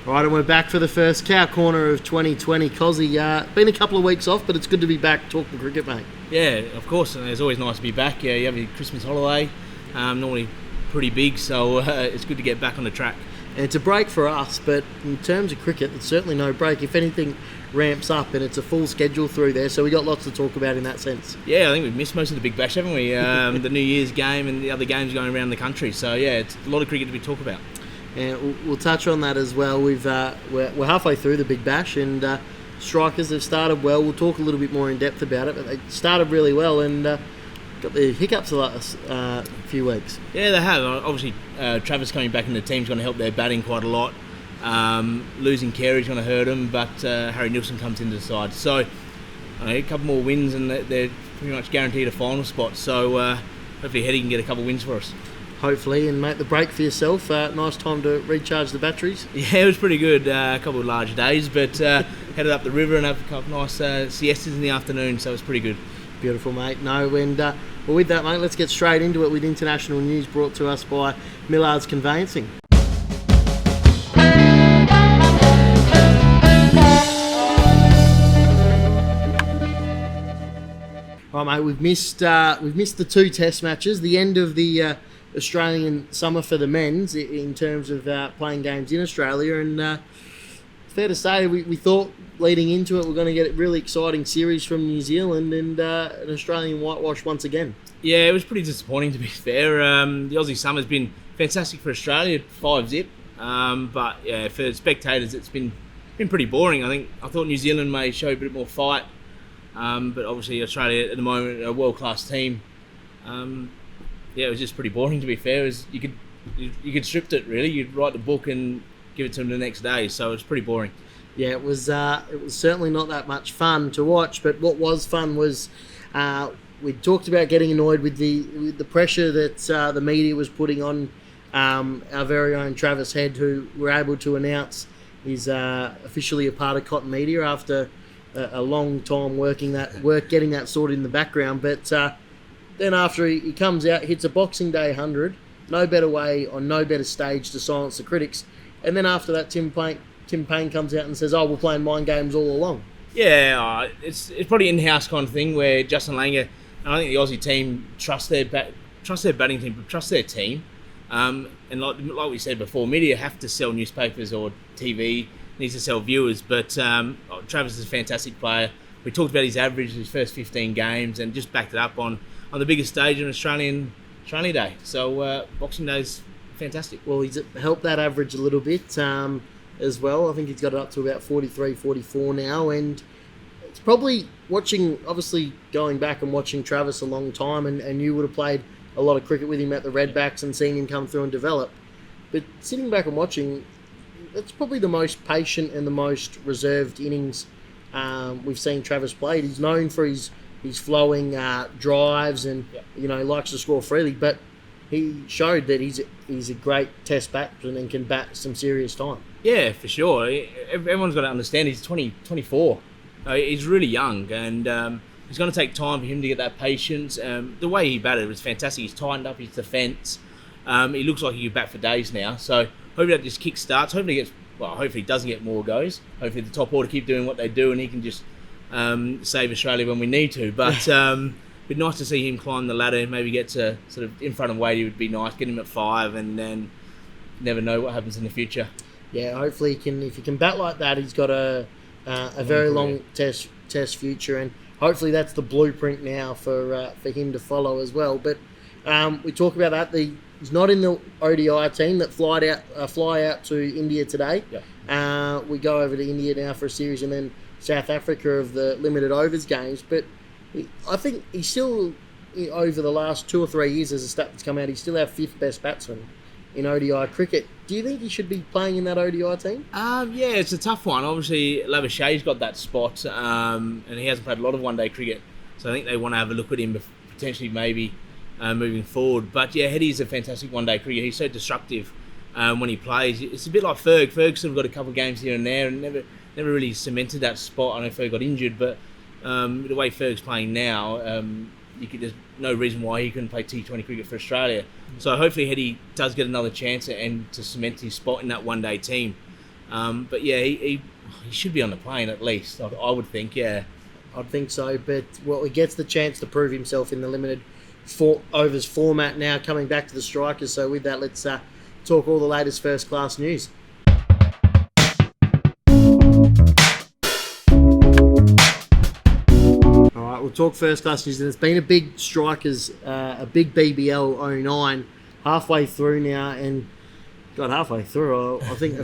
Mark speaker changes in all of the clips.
Speaker 1: All right, and we're back for the first Cow Corner of 2020. Cozzy, been a couple of weeks off, but it's good to be back talking cricket, mate.
Speaker 2: Yeah, of course, and it's always nice to be back. Yeah, you have your Christmas holiday, normally pretty big, so it's good to get back on the track.
Speaker 1: And it's a break for us, but in terms of cricket, it's certainly no break. If anything, ramps up, and it's a full schedule through there, so we got lots to talk about in that sense.
Speaker 2: Yeah, I think we've missed most of the Big Bash, haven't we? The New Year's game and the other games going around the country. So yeah, it's a lot of cricket to be talked about.
Speaker 1: And we'll touch on that as well. We're halfway through the Big Bash, and strikers have started well. We'll talk a little bit more in depth about it, but they started really well and got the hiccups the last few weeks.
Speaker 2: Yeah, they have. Obviously, Travis coming back in the team's going to help their batting quite a lot. Losing Carey's going to hurt them, but Harry Nilsson comes into the side. So a couple more wins, and they're pretty much guaranteed a final spot. So hopefully, Hetty can get a couple of wins for us.
Speaker 1: Hopefully, and make the break for yourself. Nice time to recharge the batteries.
Speaker 2: Yeah, it was pretty good. A couple of large days, but headed up the river and have a couple of nice siestas in the afternoon, so it was pretty good.
Speaker 1: Beautiful, mate. No, and well, with that, mate, let's get straight into it with international news brought to us by Millard's Conveyancing. Right, mate, we've missed the two Test matches, the end of the Australian summer for the men's in terms of playing games in Australia, and fair to say we thought leading into it we're going to get a really exciting series from New Zealand and an Australian whitewash once again.
Speaker 2: Yeah, it was pretty disappointing to be fair. The Aussie summer's been fantastic for Australia, 5-zip, but yeah, for spectators it's been pretty boring. I thought New Zealand may show a bit more fight, but obviously Australia at the moment are a world-class team. Yeah, it was just pretty boring to be fair. You could strip it really. You'd write the book and give it to them the next day. So it's pretty boring.
Speaker 1: Yeah, it was certainly not that much fun to watch. But what was fun was we talked about getting annoyed with the pressure that the media was putting on our very own Travis Head, who were able to announce he's officially a part of KOTNmedia after a long time getting that sorted in the background. But then after he comes out, hits a Boxing Day 100, no better way or no better stage to silence the critics. And then after that, Tim Payne comes out and says, "Oh, we're playing mind games all along." Yeah,
Speaker 2: it's probably an in-house kind of thing where Justin Langer, I think the Aussie team trust their batting team, but trust their team. And like we said before, media have to sell newspapers or TV needs to sell viewers. But Travis is a fantastic player. We talked about his average, his first 15 games, and just backed it up on the biggest stage in Australian Day. So Boxing Day's fantastic.
Speaker 1: Well, he's helped that average a little bit as well. I think he's got it up to about 43, 44 now, and it's probably obviously going back and watching Travis a long time, and you would have played a lot of cricket with him at the Redbacks and seeing him come through and develop. But sitting back and watching, it's probably the most patient and the most reserved innings we've seen Travis play. He's known for his flowing drives and likes to score freely, but he showed that he's a great Test batsman and can bat some serious time.
Speaker 2: Yeah, for sure. Everyone's got to understand he's 24. He's really young, and it's going to take time for him to get that patience. The way he batted was fantastic. He's tightened up his defence. He looks like he could bat for days now. So hopefully that just kick starts. Hopefully he doesn't get more goes. Hopefully the top order keep doing what they do, and he can just save Australia when we need to. But it'd be nice to see him climb the ladder and maybe get to sort of in front of Wadey would be nice. Get him at 5, and then never know what happens in the future.
Speaker 1: Yeah, hopefully if he can bat like that, he's got a very long test future, and hopefully that's the blueprint now for him to follow as well. But we talk about that. He's not in the ODI team that fly out to India today. Yeah. We go over to India now for a series, and then South Africa of the limited overs games. But I think he's still, over the last 2 or 3 years as a stat that's come out, he's still our 5th best batsman in ODI cricket. Do you think he should be playing in that ODI team?
Speaker 2: Yeah, it's a tough one. Obviously, Lavashay's got that spot, and he hasn't played a lot of one-day cricket, so I think they want to have a look at him potentially maybe moving forward. But yeah, Hetty's a fantastic one-day cricketer. He's so destructive when he plays. It's a bit like Ferg. Ferg's sort of got a couple of games here and there and never really cemented that spot. I know Ferg got injured, but the way Ferg's playing now, there's no reason why he couldn't play T20 cricket for Australia. So hopefully Hetty does get another chance and to cement his spot in that one-day team. But yeah, he should be on the plane at least. I would think, yeah.
Speaker 1: I'd think so, but he gets the chance to prove himself in the limited overs format now, coming back to the strikers. So with that, let's talk all the latest first class news. All right, we'll talk first class news, and it's been a big strikers, a big BBL 09, halfway through now, and got halfway through. I think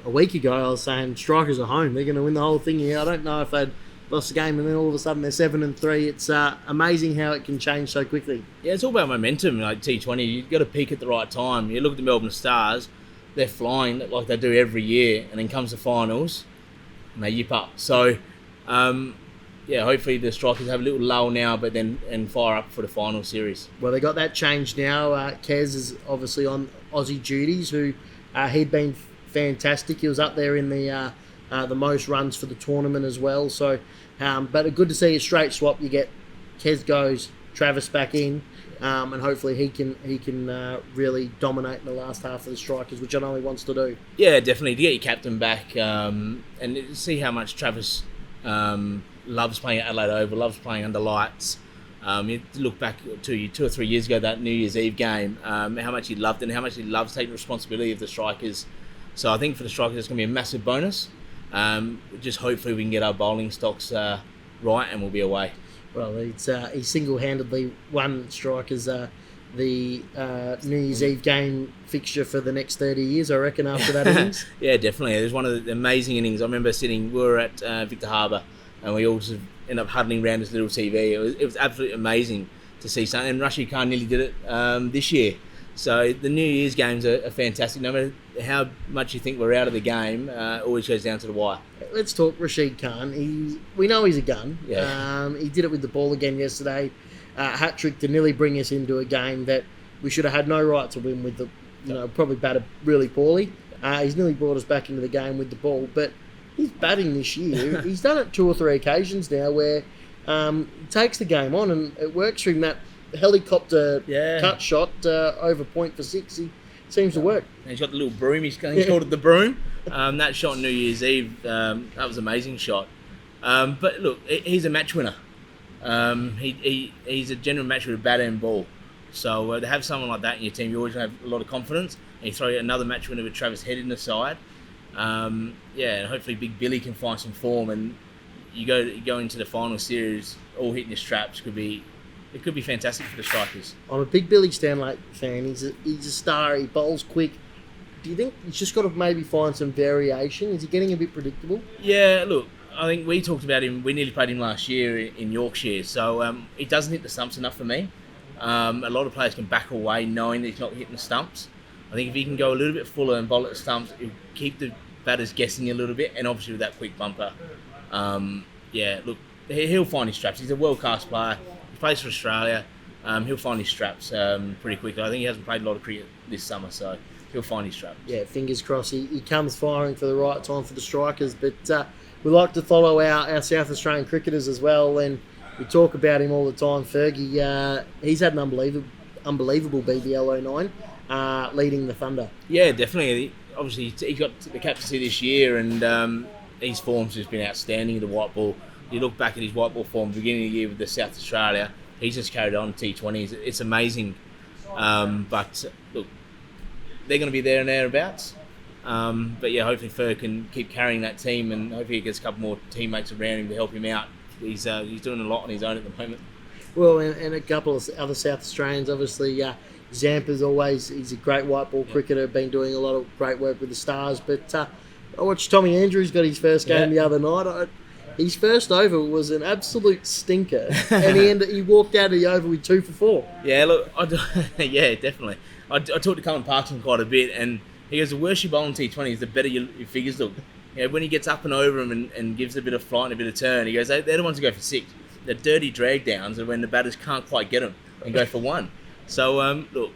Speaker 1: a week ago I was saying strikers are home; they're going to win the whole thing here. I don't know if they'd lost the game and then all of a sudden they're 7-3. It's amazing how it can change so quickly.
Speaker 2: Yeah, it's all about momentum. Like T20, you've got to peak at the right time. You look at the Melbourne Stars, they're flying like they do every year, and then comes the finals and they yip up. So, hopefully the strikers have a little lull now, but then and fire up for the final series.
Speaker 1: Well, they got that changed now. Kez is obviously on Aussie duties, who he'd been fantastic. He was up there in the most runs for the tournament as well. So, but good to see a straight swap. You get Kez goes, Travis back in, and hopefully he can really dominate in the last half of the strikers, which I know he wants to do.
Speaker 2: Yeah, definitely to get your captain back and see how much Travis loves playing at Adelaide Oval, loves playing under lights. You look back to 2 or 3 years ago, that New Year's Eve game, how much he loved it and how much he loves taking responsibility of the strikers. So I think for the strikers, it's going to be a massive bonus. Just hopefully we can get our bowling stocks right and we'll be away.
Speaker 1: Well, he single-handedly won strikers the New Year's Eve game fixture for the next 30 years, I reckon, after that innings.
Speaker 2: Yeah, definitely. It was one of the amazing innings. I remember we were at Victor Harbour and we all just ended up huddling around this little TV. It was absolutely amazing to see something. And Rashid Khan nearly did it this year. So the New Year's games are fantastic. No matter how much you think we're out of the game, it always goes down to the wire.
Speaker 1: Let's talk Rashid Khan. We know he's a gun.
Speaker 2: Yeah.
Speaker 1: He did it with the ball again yesterday. Hat-trick to nearly bring us into a game that we should have had no right to win with. Probably batted really poorly. He's nearly brought us back into the game with the ball. But he's batting this year. He's done it 2 or 3 occasions now where he takes the game on and it works for him. That helicopter cut shot over point for 6. He seems to work.
Speaker 2: And he's got the little broom. He's called it the broom. That shot on New Year's Eve, that was an amazing shot. But look, he's a match winner. He's a genuine match with a bat and ball. So to have someone like that in your team, you always have a lot of confidence. And you throw another match winner with Travis Head in the side. And hopefully Big Billy can find some form. And you go into the final series all hitting your straps. It could be fantastic for the strikers.
Speaker 1: I'm a big Billy Stanley fan. He's a star. He bowls quick. Do you think he's just got to maybe find some variation? Is he getting a bit predictable?
Speaker 2: Yeah, look, I think we talked about him. We nearly played him last year in Yorkshire. So he doesn't hit the stumps enough for me. A lot of players can back away knowing that he's not hitting the stumps. I think if he can go a little bit fuller and bowl at the stumps, it'll keep the batters guessing a little bit. And obviously with that quick bumper, look, he'll find his straps. He's a world-class player. He plays for Australia. He'll find his straps pretty quickly. I think he hasn't played a lot of cricket this summer, so he'll find his straps.
Speaker 1: Yeah, fingers crossed. He comes firing for the right time for the strikers. But we like to follow our South Australian cricketers as well, and we talk about him all the time. Fergie, he's had an unbelievable BBL 09, leading the Thunder.
Speaker 2: Yeah, definitely. Obviously, he got the captaincy this year, and his form's just been outstanding in the white ball. You look back at his white ball form beginning of the year with the South Australia, he's just carried on T20s. It's amazing. But look, they're going to be there and thereabouts. But yeah, hopefully Fer can keep carrying that team, and hopefully he gets a couple more teammates around him to help him out. He's doing a lot on his own at the moment. Well,
Speaker 1: and a couple of other South Australians, obviously. Zampa's he's a great white ball cricketer, been doing a lot of great work with the Stars. But I watched Tommy Andrews got his first game the other night. His first over was an absolute stinker, and he walked out of the over with 2 for 4.
Speaker 2: Yeah, look, yeah, definitely. I talked to Cullen Parkson quite a bit, and he goes, the worse you bowl in T20s, the better your figures look. When he gets up and over them and gives a bit of flight and a bit of turn, he goes, they're the ones who go for 6. The dirty drag downs are when the batters can't quite get them and go for 1. So, look,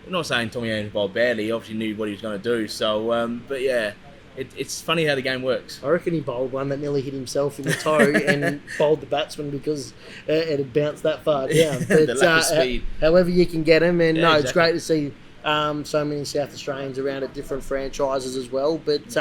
Speaker 2: I'm not saying Tommy Andrews bowled badly. He obviously knew what he was going to do. So, but yeah. It's funny how the game works.
Speaker 1: I reckon he bowled one that nearly hit himself in the toe and bowled the batsman because it had bounced that far down. But,
Speaker 2: the lack of speed.
Speaker 1: However you can get him, and
Speaker 2: exactly.
Speaker 1: It's great to see so many South Australians around at different franchises as well. But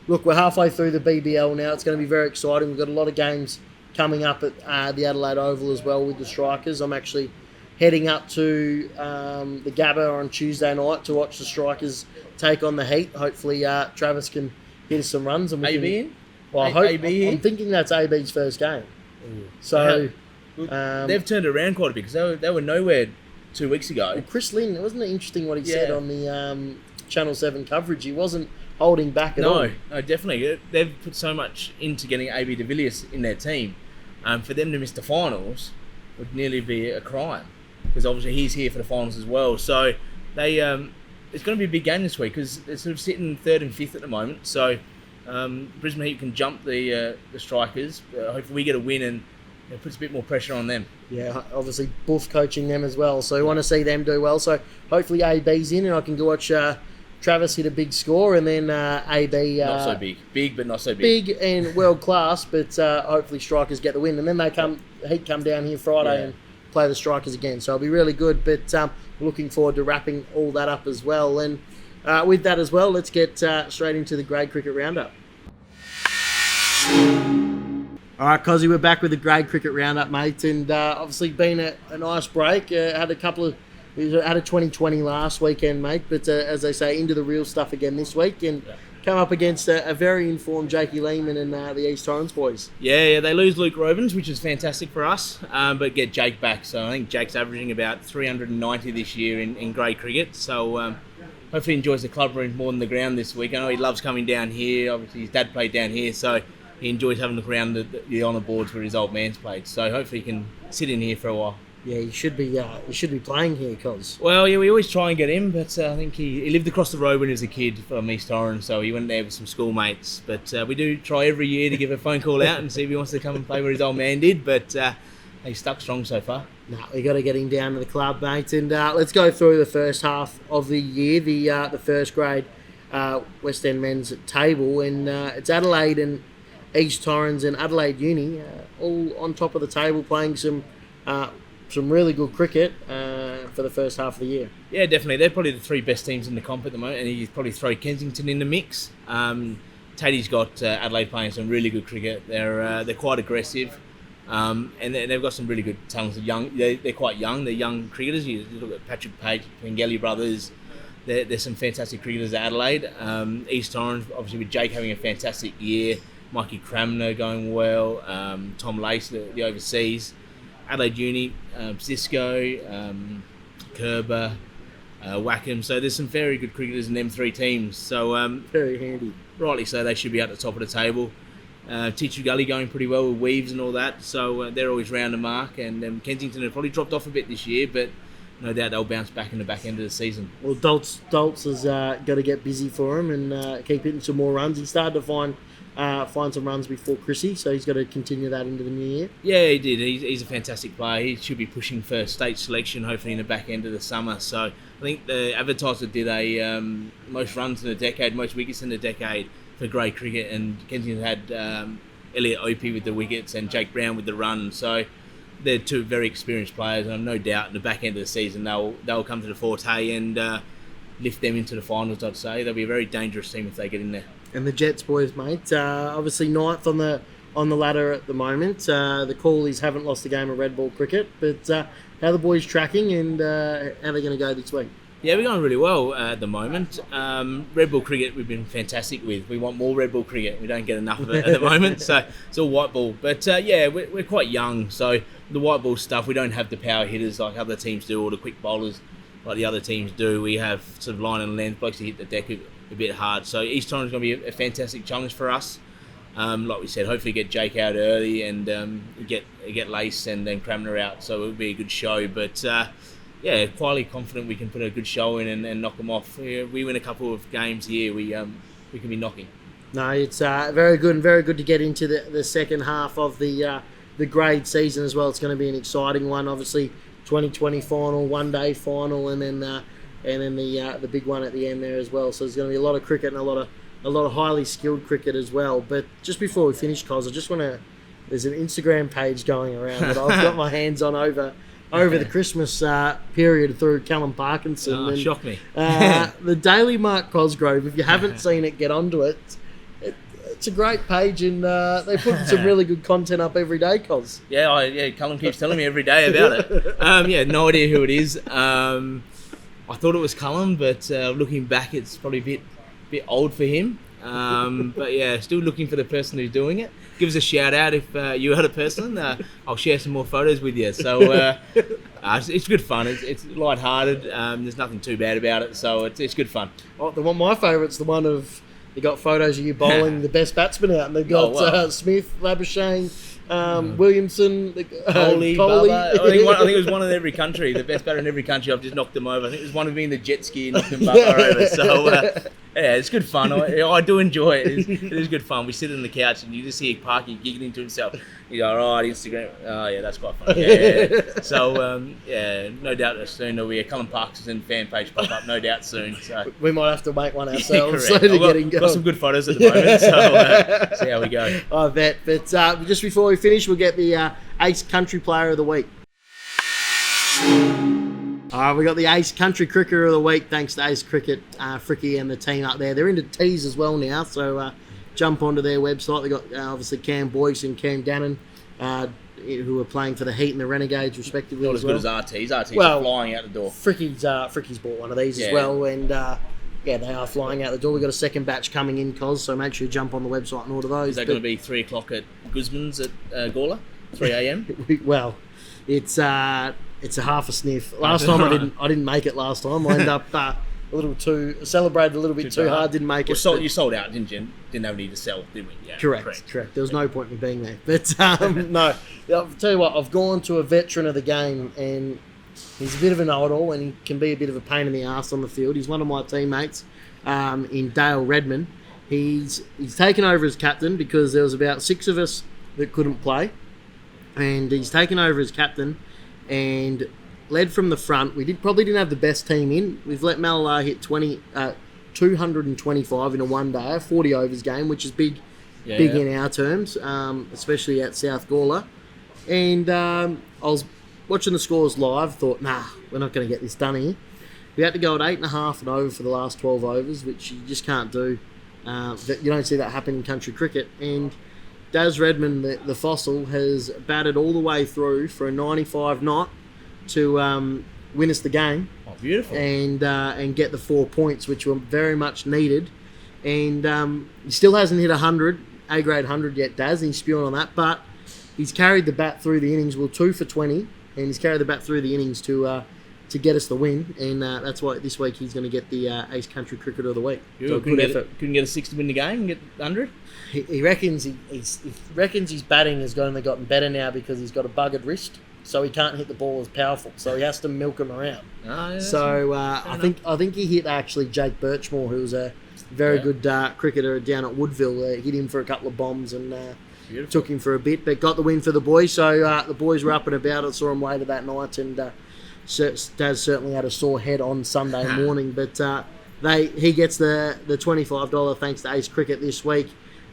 Speaker 1: look, we're halfway through the BBL now. It's going to be very exciting. We've got a lot of games coming up at the Adelaide Oval as well with the Strikers. I'm actually heading up to the Gabba on Tuesday night to watch the Strikers take on the Heat. Hopefully, Travis can hit us some runs. And
Speaker 2: AB in?
Speaker 1: Well, I'm thinking that's AB's first game.
Speaker 2: Ooh.
Speaker 1: So
Speaker 2: they've turned around quite a bit because they were nowhere 2 weeks ago.
Speaker 1: Chris Lynn, wasn't it interesting what he said on the Channel 7 coverage? He wasn't holding back at all.
Speaker 2: No, definitely. They've put so much into getting AB de Villiers in their team. For them to miss the finals would nearly be a crime because obviously he's here for the finals as well. So they it's going to be a big game this week because they're sort of sitting 3rd and 5th at the moment. So Brisbane Heat can jump the Strikers. Hopefully we get a win and it puts a bit more pressure on them.
Speaker 1: Yeah, obviously Buff coaching them as well. So we want to see them do well. So hopefully AB's in and I can go watch Travis hit a big score and then AB...
Speaker 2: not so big. Big, but not so big.
Speaker 1: Big and world class, but hopefully Strikers get the win. And then Heat come down here Friday and play the Strikers again. So it'll be really good. But looking forward to wrapping all that up as well. And with that as well, let's get straight into the grade cricket roundup. All right, Cozzy, we're back with the grade cricket roundup, mate, and obviously been a nice break. Had a 2020 last weekend, mate, but as they say, into the real stuff again this week, and come up against a very informed Jakey Lehman and the East Torrens boys.
Speaker 2: Yeah, they lose Luke Rovens, which is fantastic for us, but get Jake back. So I think Jake's averaging about 390 this year in grade cricket. So hopefully he enjoys the club room more than the ground this week. I know he loves coming down here. Obviously his dad played down here, so he enjoys having a look around the honour boards where his old man's played. So hopefully he can sit in here for a while.
Speaker 1: Yeah, he should be playing here, Cos.
Speaker 2: Well, yeah, we always try and get him, but I think he lived across the road when he was a kid from East Torrens, so he went there with some schoolmates. But we do try every year to give a phone call out and see if he wants to come and play where his old man did, but he's stuck strong so far.
Speaker 1: No, we got to get him down to the club, mate. And let's go through the first half of the year, the first grade West End men's table, and it's Adelaide and East Torrens and Adelaide Uni all on top of the table playing some really good cricket for the first half of the year.
Speaker 2: Yeah, definitely. They're probably the three best teams in the comp at the moment, and you probably throw Kensington in the mix. Tady's got Adelaide playing some really good cricket. They're quite aggressive, and they've got some really good talented young. They're quite young. They're young cricketers. You look at Patrick Page, Pengelly brothers. There's some fantastic cricketers at Adelaide. East Torrens, obviously with Jake having a fantastic year. Mikey Cramner going well. Tom Lace, the overseas. Adelaide Uni, Cisco, Kerber, Wackham. So there's some very good cricketers in them three teams. So
Speaker 1: very handy.
Speaker 2: Rightly so, they should be at the top of the table. Teacher Gully going pretty well with Weaves and all that. So they're always round the mark. And Kensington have probably dropped off a bit this year, but no doubt they'll bounce back in the back end of the season. Well,
Speaker 1: Doltz has got to get busy for him and keep hitting some more runs. He started to find some runs before Chrissy, so he's got to continue that into the new year.
Speaker 2: Yeah, he did. He's a fantastic player. He should be pushing for state selection, hopefully in the back end of the summer. So I think the advertiser did a most runs in a decade, most wickets in a decade for grade cricket, and Kensington had Elliot Opie with the wickets and Jake Brown with the runs. So they're two very experienced players, and I've no doubt in the back end of the season they'll come to the forte and lift them into the finals. I'd say they'll be a very dangerous team if they get in there.
Speaker 1: And the Jets boys, mate, obviously ninth on the ladder at the moment. The Callies haven't lost a game of red ball cricket, but how are the boys tracking and how are they going to go this week?
Speaker 2: Yeah, we're going really well at the moment. Red ball cricket we've been fantastic with. We want more red ball cricket. We don't get enough of it at the moment, so it's all white ball. But yeah, we're quite young, so the white ball stuff, we don't have the power hitters like other teams do, or the quick bowlers like the other teams do. We have sort of line and length, blokes to hit the deck a bit hard. So East Torrens is going to be a fantastic challenge for us. Like we said, hopefully get Jake out early and get Lace and then Cramner out. So it'll be a good show. But yeah, quietly confident we can put a good show in and knock them off. We win a couple of games here, we can be knocking. No,
Speaker 1: it's very good and very good to get into the second half of the grade season as well. It's going to be an exciting one. Obviously, 2020 final, one day final, and then the big one at the end there as well. So there's going to be a lot of cricket and a lot of highly skilled cricket as well. But just before we finish, Cos, I just want to. There's an Instagram page going around that I've got my hands on over the Christmas period through Callum Parkinson.
Speaker 2: Oh, shock me.
Speaker 1: The Daily Mark Cosgrove. If you haven't seen it, get onto it. It's a great page, and they put some really good content up every day, Cos.
Speaker 2: Yeah, Cullen keeps telling me every day about it. No idea who it is. I thought it was Cullen, but looking back, it's probably a bit old for him. But yeah, still looking for the person who's doing it. Give us a shout out if you are the person. I'll share some more photos with you. So it's good fun. It's lighthearted. There's nothing too bad about it. So it's good fun.
Speaker 1: Oh, my favourite's the one of they got photos of you bowling the best batsman out, and they've got Smith, Labuschagne, Williamson,
Speaker 2: Coley.
Speaker 1: Coley.
Speaker 2: I think it was one in every country. The best batter in every country. I've just knocked them over. I think it was one of me in the jet ski and knocked them over. So yeah, it's good fun. I do enjoy it. It is good fun. We sit on the couch and you just hear Parky giggling to himself. You go, all right, Instagram. Oh yeah, that's quite funny. Yeah. So no doubt that soon there'll be a Cullen Parkinson fan page pop up. No doubt soon. So
Speaker 1: we might have to make one ourselves.
Speaker 2: Correct. I've got some good photos at the moment. So see how we go.
Speaker 1: I bet. But just before we finish, we'll get the Ace Country Player of the Week. We got the Ace Country Cricketer of the Week, thanks to Ace Cricket, Fricky and the team up there. They're into teas as well now, so jump onto their website. They've got obviously Cam Boyce and Cam Gannon, who are playing for the Heat and the Renegades respectively.
Speaker 2: Not as good as RTs. RTs are flying out the door.
Speaker 1: Fricky's bought one of these as well, and they are flying out the door. We've got a second batch coming in, Cos, so make sure you jump on the website and order those.
Speaker 2: Is that going to be 3 o'clock at Guzman's at Gawler? 3 a.m?
Speaker 1: Well, it's a half a sniff. Last time I didn't make it last time. I ended up celebrated a little bit too hard, didn't make it.
Speaker 2: You sold out, didn't you? Didn't have any to sell, did we? Yeah,
Speaker 1: correct. There was no point in me being there. But no, I'll tell you what, I've gone to a veteran of the game, and he's a bit of an know-it-all, and he can be a bit of a pain in the arse on the field. He's one of my teammates in Dale Redman. He's taken over as captain because there was about 6 of us that couldn't play, and he's taken over as captain and led from the front. We probably didn't have the best team in. We've let Malalar hit 225 in a one day, 40 overs game, which is big in our terms, especially at South Gawler. And I was watching the scores live, thought, we're not going to get this done here. We had to go at 8.5 and over for the last 12 overs, which you just can't do. You don't see that happen in country cricket. And Daz Redman, the fossil, has batted all the way through for a 95 knot to win us the game.
Speaker 2: Oh, beautiful.
Speaker 1: And get the 4 points, which were very much needed. And he still hasn't hit 100, A-grade 100 yet, Daz, and he's spewing on that. But he's carried the bat through the innings. Well, 2 for 20, and he's carried the bat through the innings to get us the win. And that's why this week he's going to get the Ace Country Cricketer of the Week.
Speaker 2: So couldn't get a 6 to win the game and get 100?
Speaker 1: He reckons he reckons his batting has only gotten better now because he's got a buggered wrist, so he can't hit the ball as powerful. So he has to milk him around. So I think he hit actually Jake Birchmore, who was a very good cricketer down at Woodville. Hit him for a couple of bombs and took him for a bit, but got the win for the boys. So the boys were up and about. I saw him later that night, and Daz certainly had a sore head on Sunday morning. But he gets the $25 thanks to Ace Cricket this week.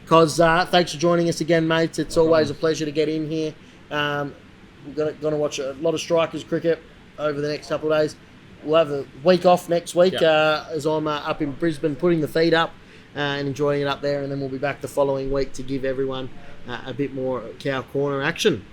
Speaker 1: Cos, thanks for joining us again, mates. It's always a pleasure to get in here. We're going to watch a lot of Strikers cricket over the next couple of days. We'll have a week off next week as I'm up in Brisbane putting the feet up and enjoying it up there, and then we'll be back the following week to give everyone a bit more Cow Corner action.